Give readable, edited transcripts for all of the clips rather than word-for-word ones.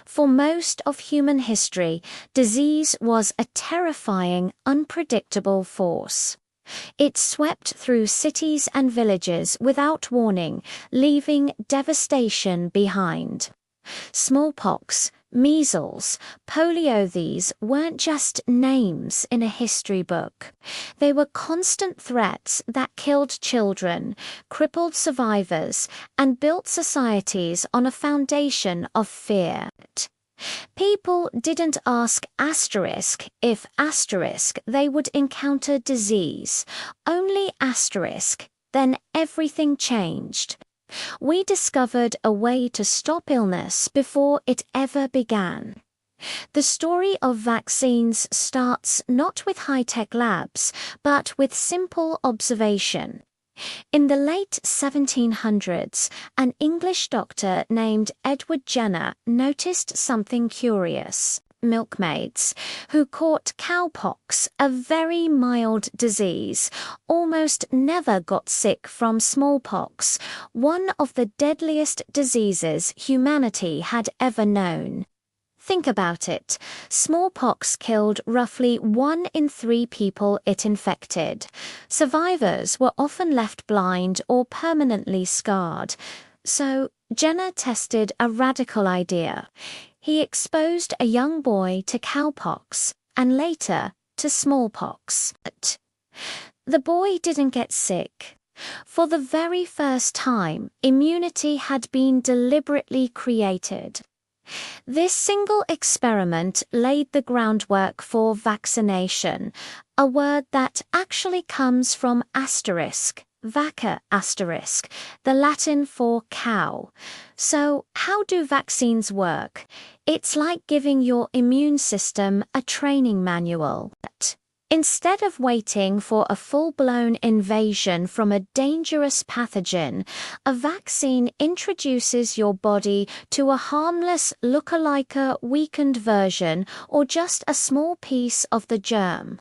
For most of human history, disease was a terrifying, unpredictable force. It swept through cities and villages without warning, leaving devastation behind. Smallpox, measles, polio, these weren't just names in a history book. They were constant threats that killed children, crippled survivors, and built societies on a foundation of fear. People didn't ask asterisk if asterisk they would encounter disease, only asterisk, then everything changed. We discovered a way to stop illness before it ever began. The story of vaccines starts not with high-tech labs, but with simple observation. In the late 1700s, an English doctor named Edward Jenner noticed something curious. Milkmaids who caught cowpox, a very mild disease, almost never got sick from smallpox, one of the deadliest diseases humanity had ever known. Think about it. Smallpox killed roughly 1 in 3 people it infected. Survivors were often left blind or permanently scarred. So Jenner tested a radical idea. He exposed a young boy to cowpox and later to smallpox. The boy didn't get sick. For the very first time, immunity had been deliberately created. This single experiment laid the groundwork for vaccination, a word that actually comes from asterisk, vacca asterisk, the Latin for cow. So, how do vaccines work? It's like giving your immune system a training manual. Instead of waiting for a full-blown invasion from a dangerous pathogen, a vaccine introduces your body to a harmless look-alike weakened version or just a small piece of the germ.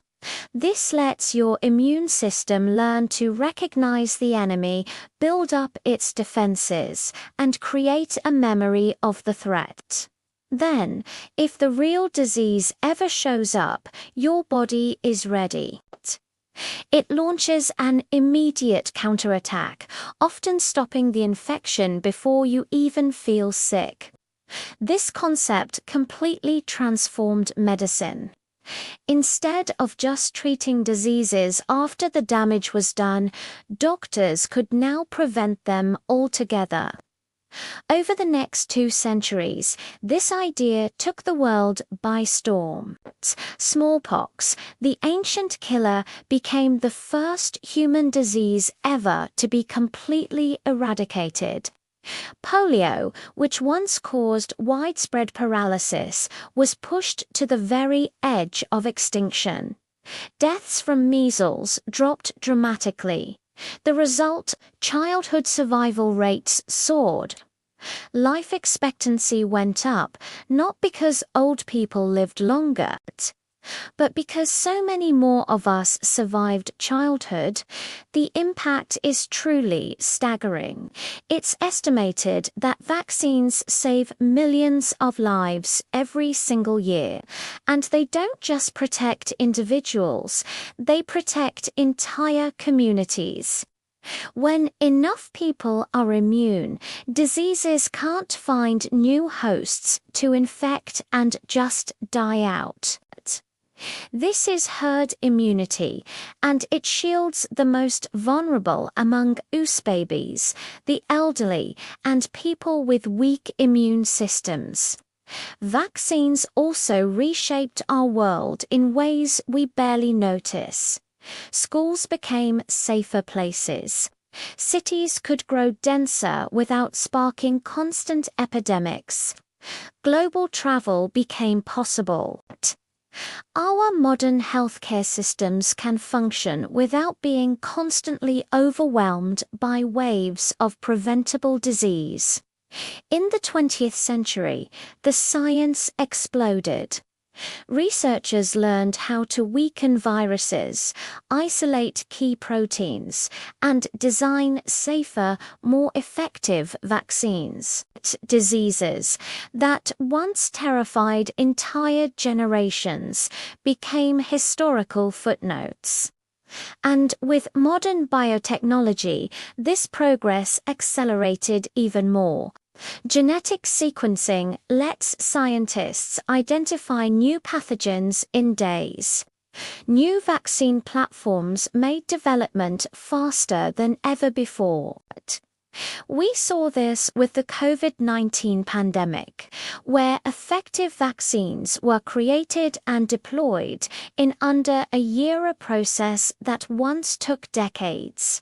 This lets your immune system learn to recognize the enemy, build up its defenses, and create a memory of the threat. Then, if the real disease ever shows up, your body is ready. It launches an immediate counterattack, often stopping the infection before you even feel sick. This concept completely transformed medicine. Instead of just treating diseases after the damage was done, doctors could now prevent them altogether. Over the next 2 centuries, this idea took the world by storm. Smallpox, the ancient killer, became the first human disease ever to be completely eradicated. Polio, which once caused widespread paralysis, was pushed to the very edge of extinction. Deaths from measles dropped dramatically. The result, childhood survival rates soared. Life expectancy went up, not because old people lived longer, but because so many more of us survived childhood. The impact is truly staggering. It's estimated that vaccines save millions of lives every single year, and they don't just protect individuals, they protect entire communities. When enough people are immune, diseases can't find new hosts to infect and just die out. This is herd immunity, and it shields the most vulnerable among babies, the elderly, and people with weak immune systems. Vaccines also reshaped our world in ways we barely notice. Schools became safer places. Cities could grow denser without sparking constant epidemics. Global travel became possible. Our modern healthcare systems can function without being constantly overwhelmed by waves of preventable disease. In the 20th century, the science exploded. Researchers learned how to weaken viruses, isolate key proteins, and design safer, more effective vaccines. Diseases that once terrified entire generations became historical footnotes. And with modern biotechnology, this progress accelerated even more. Genetic sequencing lets scientists identify new pathogens in days. New vaccine platforms made development faster than ever before. We saw this with the COVID-19 pandemic, where effective vaccines were created and deployed in under a year, a process that once took decades.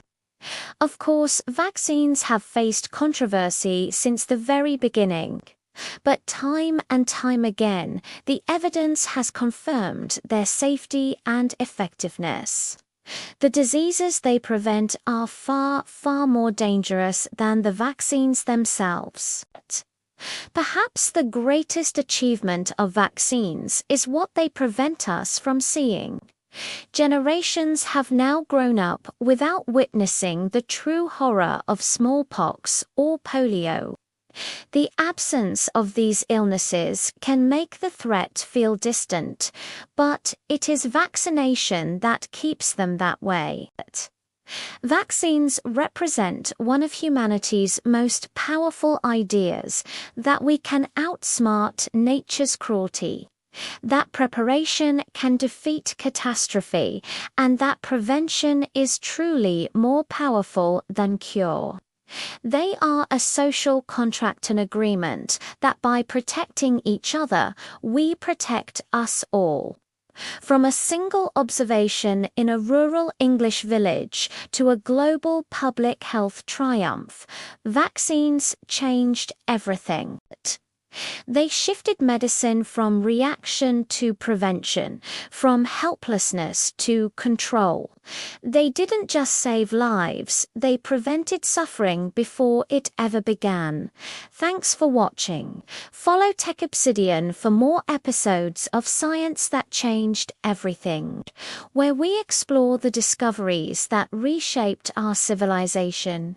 Of course, vaccines have faced controversy since the very beginning. But time and time again, the evidence has confirmed their safety and effectiveness. The diseases they prevent are far, far more dangerous than the vaccines themselves. Perhaps the greatest achievement of vaccines is what they prevent us from seeing. Generations have now grown up without witnessing the true horror of smallpox or polio. The absence of these illnesses can make the threat feel distant, but it is vaccination that keeps them that way. Vaccines represent one of humanity's most powerful ideas, that we can outsmart nature's cruelty, that preparation can defeat catastrophe, and that prevention is truly more powerful than cure. They are a social contract and agreement that by protecting each other, we protect us all. From a single observation in a rural English village to a global public health triumph, vaccines changed everything. They shifted medicine from reaction to prevention, from helplessness to control. They didn't just save lives, they prevented suffering before it ever began. Thanks for watching. Follow Tech Obsidian for more episodes of Science That Changed Everything, where we explore the discoveries that reshaped our civilization.